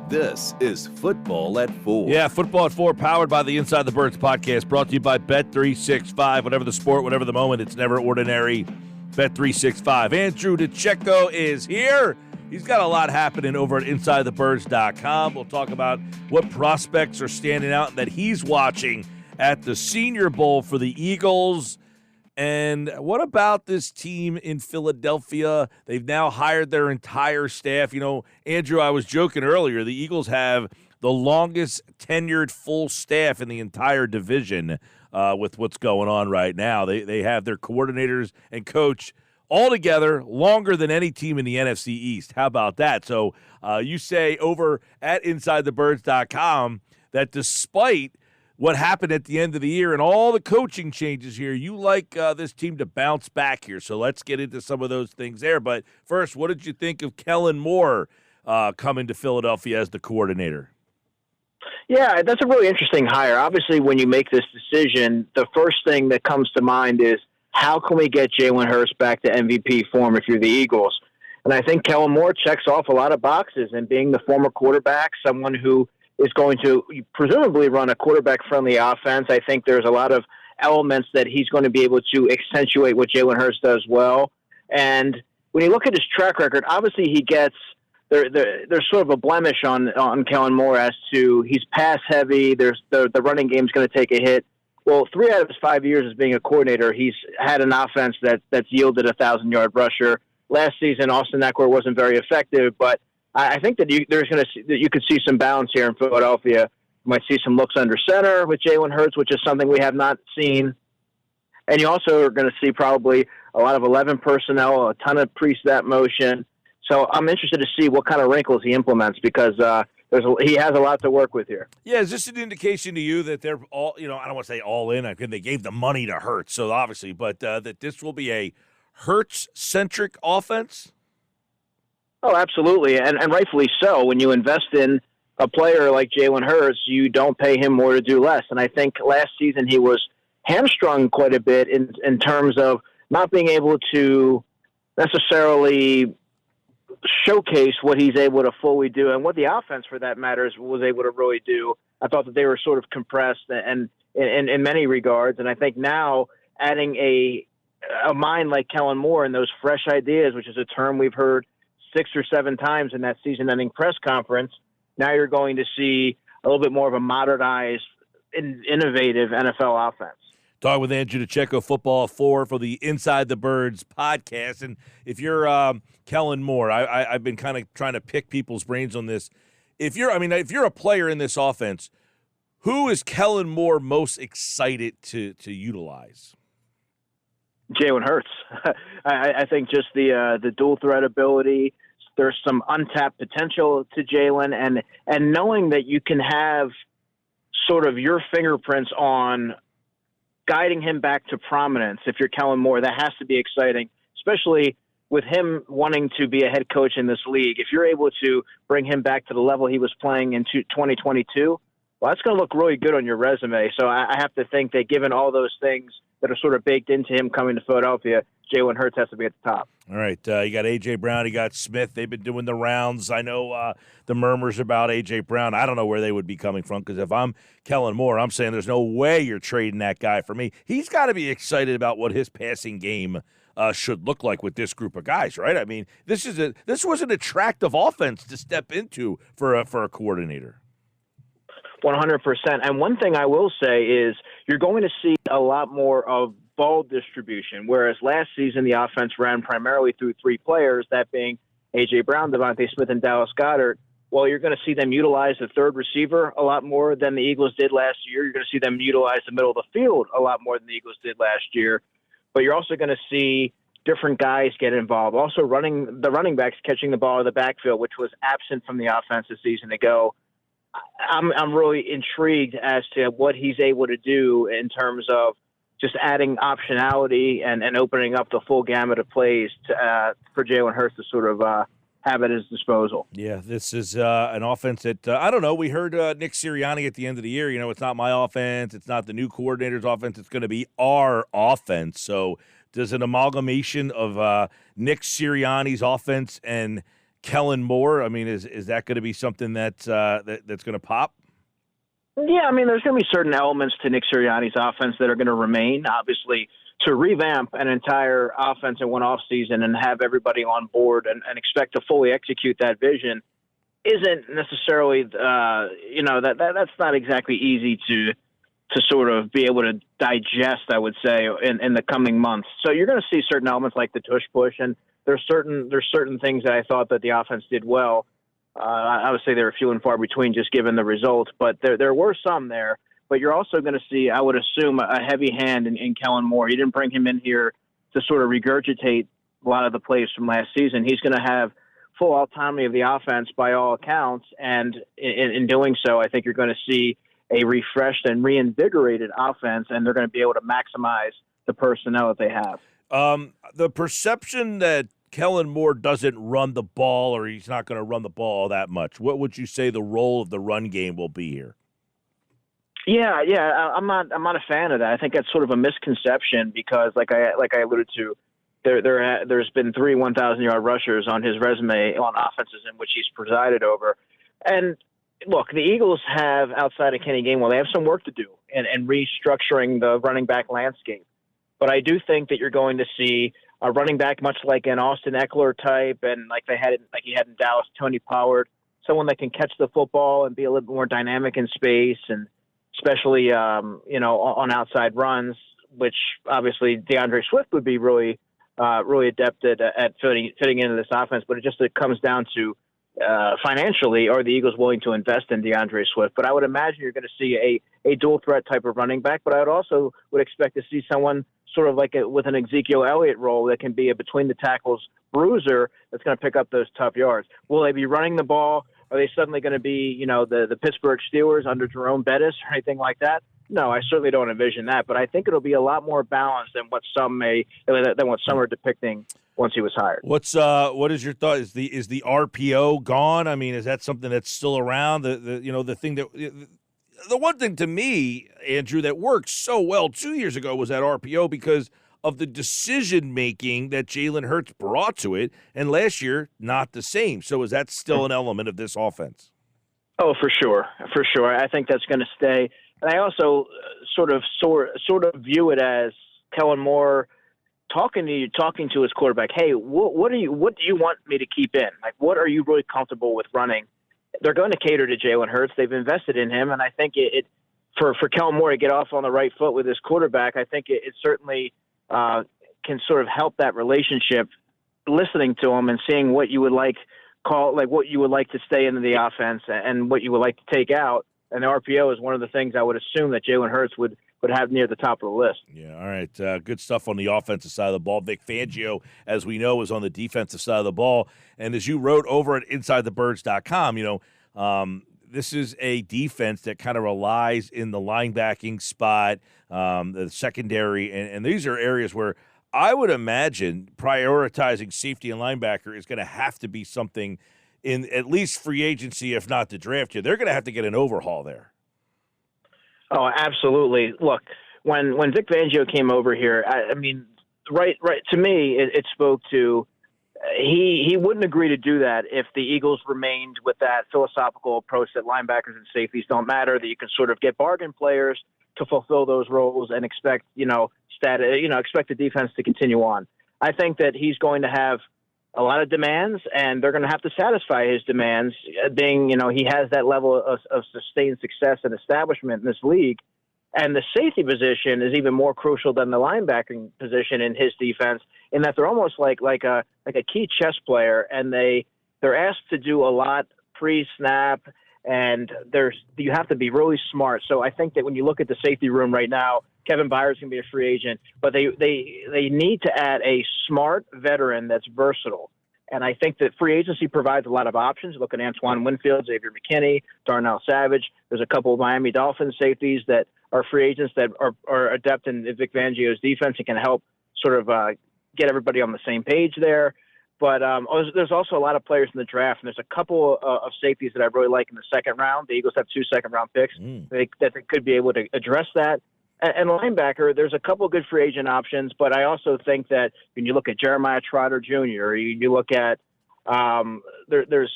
This is Football at 4. Yeah, Football at 4, powered by the Inside the Birds podcast, brought to you by Bet365. Whatever the sport, whatever the moment, it's never ordinary. Bet365. Andrew DiCecco is here. He's got a lot happening over at InsideTheBirds.com. We'll talk about what prospects are standing out that he's watching at the Senior Bowl for the Eagles. And what about this team in Philadelphia? They've now hired their entire staff. You know, Andrew, I was joking earlier, the Eagles have the longest tenured full staff in the entire division with what's going on right now. They have their coordinators and coach all together longer than any team in the NFC East. How about that? So you say over at InsideTheBirds.com that despite what happened at the end of the year and all the coaching changes here, you like this team to bounce back here. So let's get into some of those things there. But first, what did you think of Kellen Moore coming to Philadelphia as the coordinator? Yeah, that's a really interesting hire. Obviously, when you make this decision, the first thing that comes to mind is how can we get Jaylen Hurst back to MVP form if you're the Eagles? And I think Kellen Moore checks off a lot of boxes, and being the former quarterback, someone who is going to presumably run a quarterback-friendly offense. I think there's a lot of elements that he's going to be able to accentuate what Jaylen Hurst does well. And when you look at his track record, obviously he gets there's sort of a blemish on Kellen Moore as to he's pass-heavy. There's the running game's going to take a hit. Well, 3 out of his 5 years as being a coordinator, he's had an offense that's yielded a 1,000-yard rusher. Last season, Austin Eckler wasn't very effective, but I think that you could see some balance here in Philadelphia. You might see some looks under center with Jaylen Herz, which is something we have not seen. And you also are going to see probably a lot of 11 personnel, a ton of pre-snap motion. So I'm interested to see what kind of wrinkles he implements because he has a lot to work with here. Yeah, is this an indication to you that they're all, I don't want to say all in. I think they gave the money to Hertz, so obviously, but that this will be a Hertz-centric offense? Oh, absolutely, and rightfully so. When you invest in a player like Jaylen Herz, you don't pay him more to do less. And I think last season he was hamstrung quite a bit in terms of not being able to necessarily showcase what he's able to fully do and what the offense, for that matter, was able to really do. I thought that they were sort of compressed and in many regards. And I think now adding a mind like Kellen Moore and those fresh ideas, which is a term we've heard 6 or 7 times in that season-ending press conference, now you're going to see a little bit more of a modernized, innovative NFL offense. Talking with Andrew DiCecco, Football at 4 for the Inside the Birds podcast. And if you're Kellen Moore, I've been kind of trying to pick people's brains on this. If you're a player in this offense, who is Kellen Moore most excited to utilize? Jaylen Hurts. I think just the dual threat ability. There's some untapped potential to Jaylen, and knowing that you can have sort of your fingerprints on guiding him back to prominence. If you're Kellen Moore, that has to be exciting, especially with him wanting to be a head coach in this league. If you're able to bring him back to the level he was playing in 2022, well, that's going to look really good on your resume. So I have to think that given all those things that are sort of baked into him coming to Philadelphia, Jaylen Herz has to be at the top. All right, you got A.J. Brown, you got Smith. They've been doing the rounds. I know the murmurs about A.J. Brown. I don't know where they would be coming from because if I'm Kellen Moore, I'm saying there's no way you're trading that guy for me. He's got to be excited about what his passing game should look like with this group of guys, right? I mean, this was an attractive offense to step into for a coordinator. 100%. And one thing I will say is you're going to see a lot more of ball distribution, whereas last season the offense ran primarily through 3 players, that being A.J. Brown, Devontae Smith, and Dallas Goedert. Well, you're going to see them utilize the third receiver a lot more than the Eagles did last year. You're going to see them utilize the middle of the field a lot more than the Eagles did last year. But you're also going to see different guys get involved. Also the running backs catching the ball in the backfield, which was absent from the offense a season ago. I'm really intrigued as to what he's able to do in terms of just adding optionality and opening up the full gamut of plays for Jaylen Hurst to sort of have at his disposal. Yeah, this is an offense that, I don't know, we heard Nick Sirianni at the end of the year, it's not my offense, it's not the new coordinator's offense, it's going to be our offense. So does an amalgamation of Nick Sirianni's offense and Kellen Moore, I mean, is that going to be something that's going to pop? Yeah, I mean, there's going to be certain elements to Nick Sirianni's offense that are going to remain. Obviously, to revamp an entire offense in one offseason and have everybody on board and expect to fully execute that vision isn't necessarily, that's not exactly easy to sort of be able to digest, I would say, in the coming months. So you're going to see certain elements like the tush push, and there's certain things that I thought that the offense did well. I would say they were few and far between just given the results, but there were some there. But you're also going to see, I would assume, a heavy hand in Kellen Moore. You didn't bring him in here to sort of regurgitate a lot of the plays from last season. He's going to have full autonomy of the offense by all accounts, and in doing so, I think you're going to see a refreshed and reinvigorated offense, and they're going to be able to maximize the personnel that they have. The perception that Kellen Moore doesn't run the ball, or he's not going to run the ball that much, what would you say the role of the run game will be here? Yeah, I'm not a fan of that. I think that's sort of a misconception because, like I alluded to, there's been 3 1,000-yard rushers on his resume on offenses in which he's presided over. And look, the Eagles have, outside of Kenny Gainwell, they have some work to do in restructuring the running back landscape. But I do think that you're going to see a running back much like an Austin Eckler type, and like he had in Dallas, Tony Pollard, someone that can catch the football and be a little bit more dynamic in space, and especially on outside runs, which obviously DeAndre Swift would be really adept at fitting into this offense. But it comes down to financially, are the Eagles willing to invest in DeAndre Swift? But I would imagine you're going to see a dual threat type of running back. But I would expect to see someone sort of like with an Ezekiel Elliott role that can be a between the tackles bruiser that's going to pick up those tough yards. Will they be running the ball? Are they suddenly going to be, the Pittsburgh Steelers under Jerome Bettis or anything like that? No, I certainly don't envision that. But I think it'll be a lot more balanced than what some are depicting once he was hired. What is your thought? Is the RPO gone? I mean, is that something that's still around? The thing that the one thing to me, Andrew, that worked so well 2 years ago was that RPO because of the decision-making that Jaylen Hurts brought to it, and last year, not the same. So is that still an element of this offense? Oh, for sure. I think that's going to stay. And I also sort of view it as Kellen Moore talking to his quarterback. Hey, what do you want me to keep in? Like, what are you really comfortable with running? They're going to cater to Jaylen Hurts. They've invested in him, and I think for Kellen Moore to get off on the right foot with his quarterback, I think it certainly can sort of help that relationship, listening to him and seeing what you would like to stay into the offense and what you would like to take out. And the RPO is one of the things I would assume that Jaylen Hurts would have near the top of the list. Yeah, all right. Good stuff on the offensive side of the ball. Vic Fangio, as we know, is on the defensive side of the ball. And as you wrote over at InsideTheBirds.com, this is a defense that kind of relies in the linebacking spot, the secondary, and these are areas where I would imagine prioritizing safety and linebacker is going to have to be something in at least free agency, if not the draft year. They're going to have to get an overhaul there. Oh, absolutely. Look, when Vic Fangio came over here, I mean, right to me, it spoke to he wouldn't agree to do that if the Eagles remained with that philosophical approach that linebackers and safeties don't matter, that you can sort of get bargain players to fulfill those roles and expect the defense to continue on. I think that he's going to have a lot of demands, and they're going to have to satisfy his demands, being, he has that level of sustained success and establishment in this league. And the safety position is even more crucial than the linebacking position in his defense, in that they're almost like a key chess player, and they're asked to do a lot pre-snap, and you have to be really smart. So I think that when you look at the safety room right now, Kevin Byard's going to be a free agent, but they need to add a smart veteran that's versatile. And I think that free agency provides a lot of options. Look at Antoine Winfield, Xavier McKinney, Darnell Savage. There's a couple of Miami Dolphins safeties that are free agents that are adept in Vic Fangio's defense and can help sort of get everybody on the same page there. But there's also a lot of players in the draft, and there's a couple of safeties that I really like in the second round. The Eagles have 2 second-round picks that they could be able to address that. And linebacker, there's a couple of good free agent options, but I also think that when you look at Jeremiah Trotter Jr., or you look at There's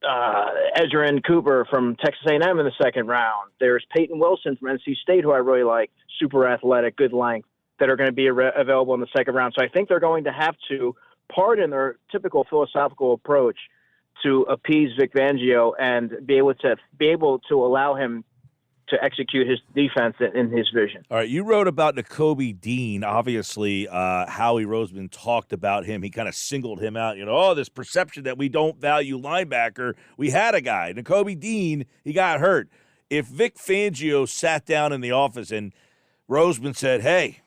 Edgerrin Cooper from Texas A&M in the second round. There's Peyton Wilson from NC State, who I really like, super athletic, good length, that are going to be available in the second round. So I think they're going to have to, pardon their typical philosophical approach, to appease Vic Fangio and be able to allow him to execute his defense in his vision. All right, you wrote about Nakobe Dean. Obviously, Howie Roseman talked about him. He kind of singled him out. This perception that we don't value linebacker. We had a guy, Nakobe Dean. He got hurt. If Vic Fangio sat down in the office and Roseman said, "Hey,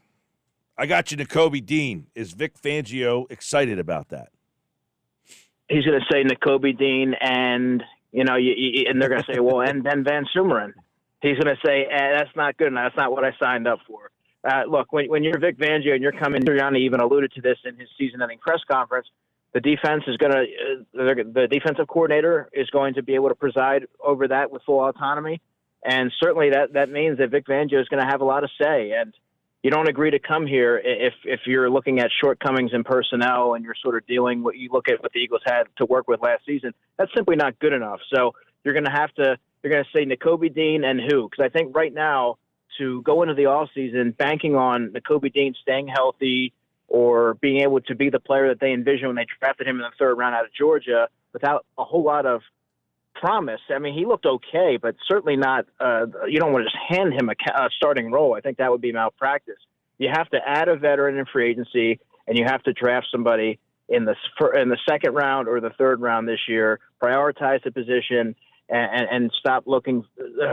I got you, Nakobe Dean," is Vic Fangio excited about that? He's going to say Nakobe Dean, and and they're going to say, well, and then Van Sumeren. He's going to say, that's not good enough. That's not what I signed up for. Look, when you're Vic Fangio and you're coming, Sirianni even alluded to this in his season-ending press conference, the defense is going to, the defensive coordinator is going to be able to preside over that with full autonomy. And certainly that means that Vic Fangio is going to have a lot of say. And you don't agree to come here if you're looking at shortcomings in personnel and you're sort of dealing what you look at what the Eagles had to work with last season. That's simply not good enough. So you're going to say Nakobe Dean and who? Because I think right now, to go into the offseason banking on Nakobe Dean staying healthy or being able to be the player that they envisioned when they drafted him in the third round out of Georgia without a whole lot of promise. I mean, he looked okay, but certainly not you don't want to just hand him a starting role. I think that would be malpractice. You have to add a veteran in free agency, and you have to draft somebody in the second round or the third round this year, prioritize the position, and stop looking.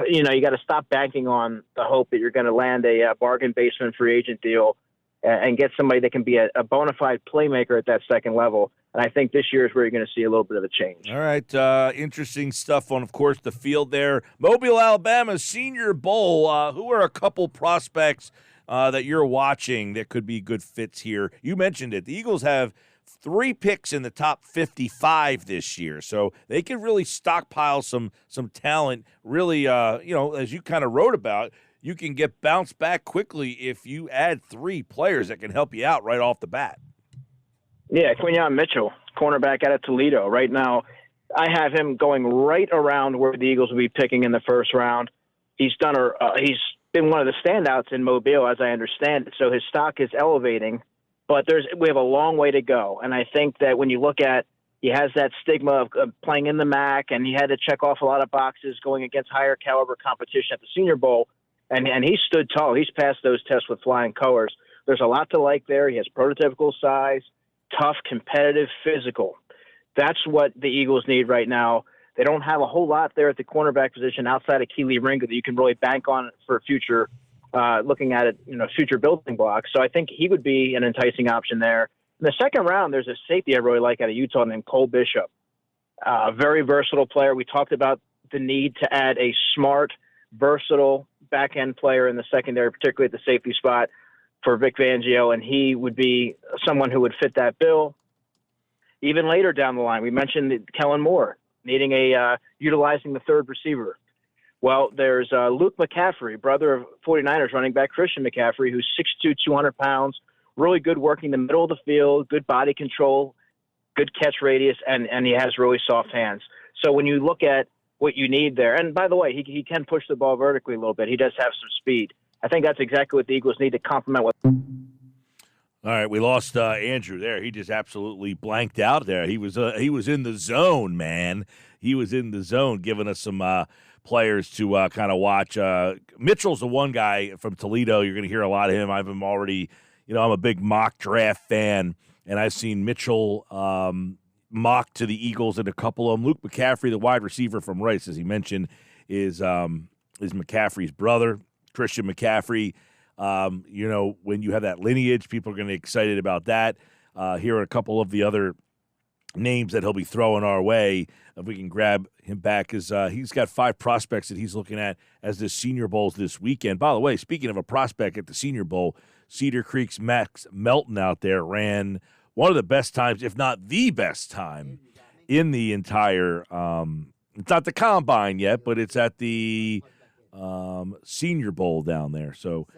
You got to stop banking on the hope that you're going to land a bargain basement free agent deal and get somebody that can be a bona fide playmaker at that second level. And I think this year is where you're going to see a little bit of a change. All right. Interesting stuff on, of course, the field there. Mobile, Alabama, Senior Bowl. Who are a couple prospects that you're watching that could be good fits here? You mentioned it. The Eagles have 3 picks in the top 55 this year, so they can really stockpile some talent. Really, as you kind of wrote about, you can get bounced back quickly if you add 3 players that can help you out right off the bat. Yeah, Quinyon Mitchell, cornerback out of Toledo. Right now, I have him going right around where the Eagles will be picking in the first round. He's been one of the standouts in Mobile, as I understand it, so his stock is elevating. But we have a long way to go, and I think that when you look at, he has that stigma of playing in the MAC, and he had to check off a lot of boxes going against higher caliber competition at the Senior Bowl, and he stood tall. He's passed those tests with flying colors. There's a lot to like there. He has prototypical size, tough, competitive, physical. That's what the Eagles need right now. They don't have a whole lot there at the cornerback position outside of Keely Ringo that you can really bank on for future. Looking at it, future building blocks. So I think he would be an enticing option there. In the second round, there's a safety I really like out of Utah named Cole Bishop. Very versatile player. We talked about the need to add a smart, versatile back-end player in the secondary, particularly at the safety spot for Vic Fangio, and he would be someone who would fit that bill. Even later down the line, we mentioned Kellen Moore needing utilizing the third receiver. Well, there's Luke McCaffrey, brother of 49ers running back Christian McCaffrey, who's 6'2", 200 pounds, really good working the middle of the field, good body control, good catch radius, and he has really soft hands. So when you look at what you need there, and by the way, he can push the ball vertically a little bit. He does have some speed. I think that's exactly what the Eagles need to complement with. All right, we lost Andrew there. He just absolutely blanked out there. He was in the zone, man. He was in the zone, giving us some players to kind of watch. Mitchell's the one guy from Toledo. You're going to hear a lot of him. I've been already, I'm a big mock draft fan, and I've seen Mitchell mocked to the Eagles in a couple of them. Luke McCaffrey, the wide receiver from Rice, as he mentioned, is McCaffrey's brother, Christian McCaffrey. When you have that lineage, people are going to be excited about that. Here are a couple of the other names that he'll be throwing our way if we can grab him back, because he's got 5 prospects that he's looking at as the Senior Bowls this weekend. By the way, speaking of a prospect at the Senior Bowl, Cedar Creek's Max Melton out there ran one of the best times, if not the best time, in the entire it's not the Combine yet, but it's at the Senior Bowl down there. So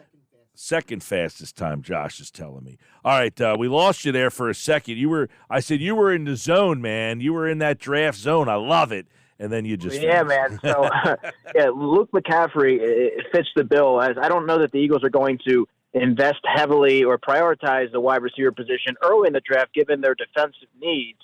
second fastest time, Josh is telling me. All right, we lost you there for a second. I said you were in the zone, man. You were in that draft zone. I love it. And then you just yeah, finished. man. So, Luke McCaffrey, it fits the bill. As I don't know that the Eagles are going to invest heavily or prioritize the wide receiver position early in the draft, given their defensive needs.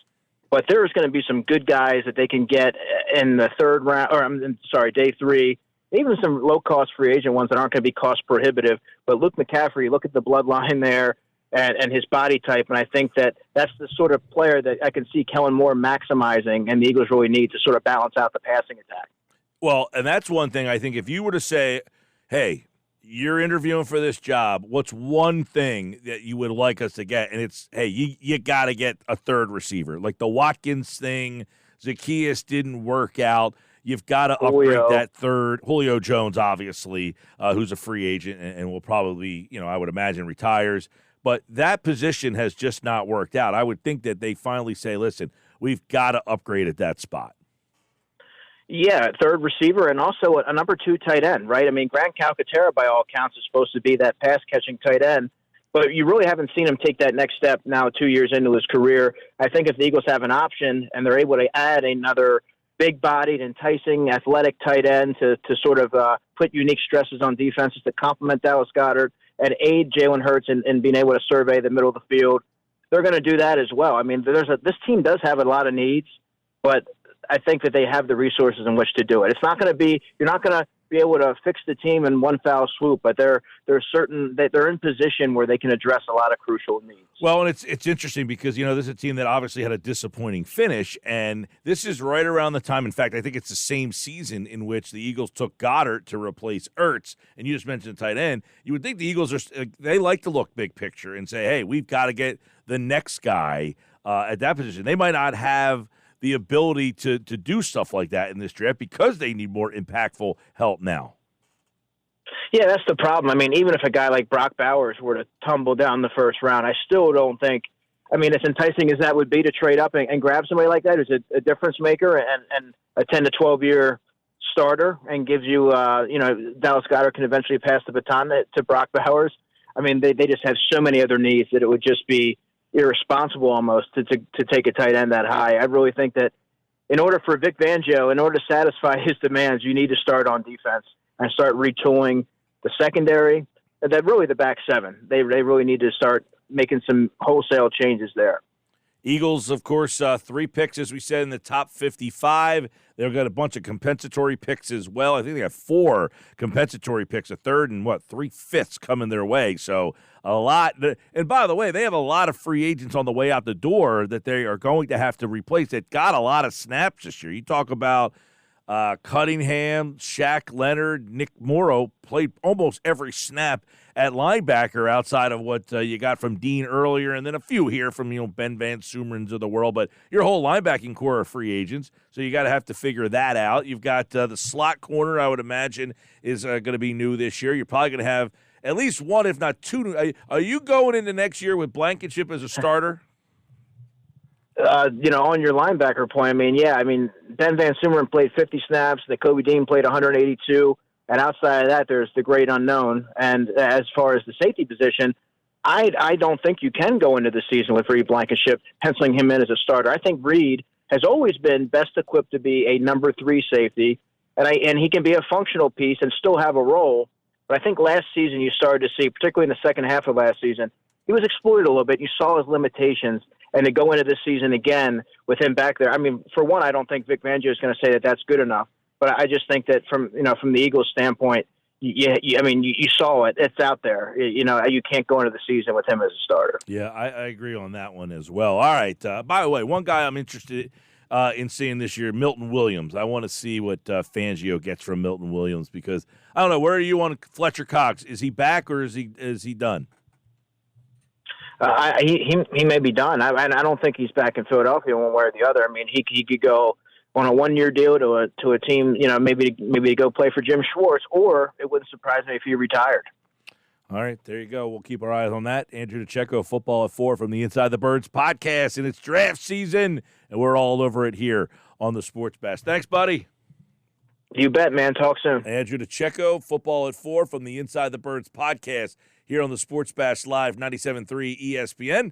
But there's going to be some good guys that they can get in the third round, day 3. Even some low-cost free agent ones that aren't going to be cost-prohibitive. But Luke McCaffrey, look at the bloodline there and his body type, and I think that's the sort of player that I can see Kellen Moore maximizing, and the Eagles really need to sort of balance out the passing attack. Well, and that's one thing I think if you were to say, hey, you're interviewing for this job, what's one thing that you would like us to get? And it's, hey, you got to get a third receiver. Like the Watkins thing, Zacchaeus didn't work out. You've got to upgrade that third. Julio Jones, obviously, who's a free agent and will probably, I would imagine, retires. But that position has just not worked out. I would think that they finally say, listen, we've got to upgrade at that spot. Yeah, third receiver and also a number 2 tight end, right? I mean, Grant Calcaterra, by all accounts, is supposed to be that pass-catching tight end, but you really haven't seen him take that next step now 2 years into his career. I think if the Eagles have an option and they're able to add another big-bodied, enticing, athletic tight end to sort of put unique stresses on defenses to complement Dallas Goedert and aid Jaylen Hurts in being able to survey the middle of the field, they're going to do that as well. I mean, this team does have a lot of needs, but I think that they have the resources in which to do it. It's not going to be – you're not going to be able to fix the team in one foul swoop, but they're certain that they're in position where they can address a lot of crucial needs. Well, and it's interesting because, this is a team that obviously had a disappointing finish, and this is right around the time – in fact, I think it's the same season in which the Eagles took Goddard to replace Ertz, and you just mentioned tight end. You would think the Eagles they like to look big picture and say, hey, we've got to get the next guy at that position. They might not have the ability to do stuff like that in this draft because they need more impactful help now. Yeah, that's the problem. I mean, even if a guy like Brock Bowers were to tumble down the first round, I still don't think – I mean, as enticing as that would be to trade up and grab somebody like that, who's a difference maker and a 10 to 12-year starter and gives you Dallas Goedert can eventually pass the baton to Brock Bowers. I mean, they just have so many other needs that it would just be irresponsible almost to take a tight end that high. I really think that in order for Vic Fangio, in order to satisfy his demands, you need to start on defense and start retooling the secondary, and then really the back seven. They really need to start making some wholesale changes there. Eagles, of course, 3 picks, as we said, in the top 55. They've got a bunch of compensatory picks as well. I think they have 4 compensatory picks, a third and 3/5 coming their way. So a lot. And by the way, they have a lot of free agents on the way out the door that they are going to have to replace. That got a lot of snaps this year. You talk about Cunningham, Shaq Leonard, Nick Morrow played almost every snap at linebacker outside of what you got from Dean earlier, and then a few here from Ben Van Sumerens of the world. But your whole linebacking core are free agents, so you got to have to figure that out. You've got the slot corner, I would imagine, is going to be new this year. You're probably going to have at least 1, if not 2. Are you going into next year with Blankenship as a starter? On your linebacker point, Ben Van Sumeren played 50 snaps. Kobe Dean played 182. And outside of that, there's the great unknown. And as far as the safety position, I don't think you can go into the season with Reed Blankenship, penciling him in as a starter. I think Reed has always been best equipped to be a number 3 safety, and he can be a functional piece and still have a role. But I think last season you started to see, particularly in the second half of last season, he was exploited a little bit. You saw his limitations. And to go into this season again with him back there, for one, I don't think Vic Fangio is going to say that that's good enough. But I just think that from the Eagles' standpoint, you saw it. It's out there. You can't go into the season with him as a starter. Yeah, I agree on that one as well. All right. By the way, one guy I'm interested in seeing this year, Milton Williams. I want to see what Fangio gets from Milton Williams because, I don't know, where are you on Fletcher Cox? Is he back or is he done? He may be done. I don't think he's back in Philadelphia one way or the other. He could go on a 1-year deal to a team, maybe to go play for Jim Schwartz, or it wouldn't surprise me if he retired. All right, there you go. We'll keep our eyes on that. Andrew DiCecco, Football at 4 from the Inside the Birds podcast, and it's draft season, and we're all over it here on the Sports Best. Thanks, buddy. You bet, man. Talk soon. Andrew DiCecco, Football at 4 from the Inside the Birds podcast here on the Sports Bash Live 97.3 ESPN.